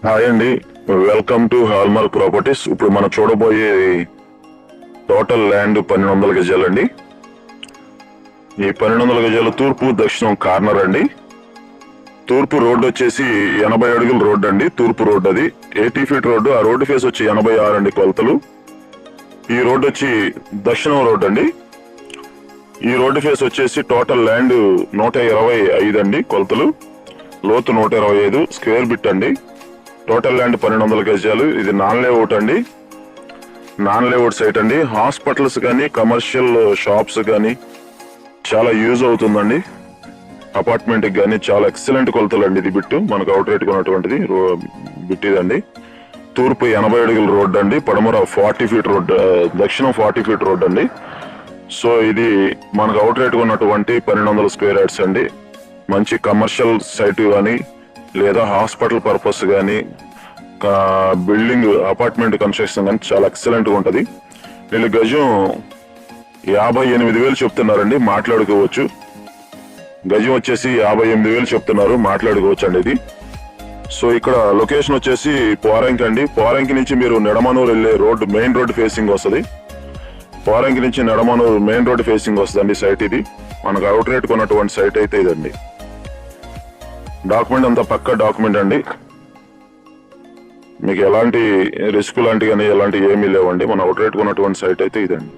Hi అండి, welcome to hallmark properties. ఇప్పుడు మనం చూడబోయే టోటల్ ల్యాండ్ 1200 గజాలండి. ఈ 1200 గజాలు తూర్పు దక్షిణం కార్నర్ అండి. తూర్పు రోడ్డు వచ్చేసి 80 అడుగుల రోడ్డు అండి. తూర్పు రోడ్డు అది 80 ఫీట్ రోడ్డు. ఆ రోడ్డు ఫేస్ వచ్చి 86 అండి కొలతలు. ఈ రోడ్డు వచ్చి దక్షిణం రోడ్డు అండి. ఈ రోడ్డు ఫేస్ వచ్చేసి టోటల్ ల్యాండ్ 125 అండి కొలతలు. లోతు 125 స్క్వేర్ బిట్ అండి. టోటల్ ల్యాండ్ 1200 గజాలు. ఇది నాన్ లేఅవుట్ అండి. నాన్ లేఅవుట్ సైట్ అండి. హాస్పిటల్స్ కానీ కమర్షియల్ షాప్స్ కానీ చాలా యూజ్ అవుతుందండి. అపార్ట్మెంట్ కానీ చాలా ఎక్సలెంట్ కొలతలు అండి. ఇది బిట్టు మనకు అవుట్ రేట్ కొన్నటువంటిది బిట్ ఇదండి. తూర్పు 80 అడుగుల రోడ్డు అండి. పడమర 40 ఫీట్ రోడ్, దక్షిణం 40 ఫీట్ రోడ్ అండి. సో ఇది మనకు అవుట్ రేట్ కొన్నటువంటి 1200 స్క్వేర్ యార్డ్స్ అండి. మంచి కమర్షియల్ సైట్ కానీ లేదా హాస్పిటల్ పర్పస్ కానీ బిల్డింగ్ అపార్ట్మెంట్ కన్స్ట్రక్షన్ కానీ చాలా ఎక్సలెంట్ గా ఉంటది. వీళ్ళు గజం 58,000 చెప్తున్నారండి, మాట్లాడుకోవచ్చు. గజం వచ్చేసి 58,000 చెప్తున్నారు, మాట్లాడుకోవచ్చు అండి ఇది. సో ఇక్కడ లొకేషన్ వచ్చేసి పోరంకి అండి. పోరంకి నుంచి మీరు నెడమనూరు వెళ్ళే రోడ్డు, మెయిన్ రోడ్ ఫేసింగ్ వస్తుంది. పోరంకి నుంచి నెడమనూరు మెయిన్ రోడ్ ఫేసింగ్ వస్తుందండి సైట్ ఇది. మనకు అవుట్ రేట్ కొన్నటువంటి సైట్ అయితే ఇదండి. డాక్యుమెంట్ అంతా పక్కా డాక్యుమెంట్ అండి. మీకు ఎలాంటి రిస్క్ లాంటి కానీ ఎలాంటి ఏమీ లేవండి. మన అవుట్ రేట్ కొన్నటువంటి సైట్ అయితే ఇదండి.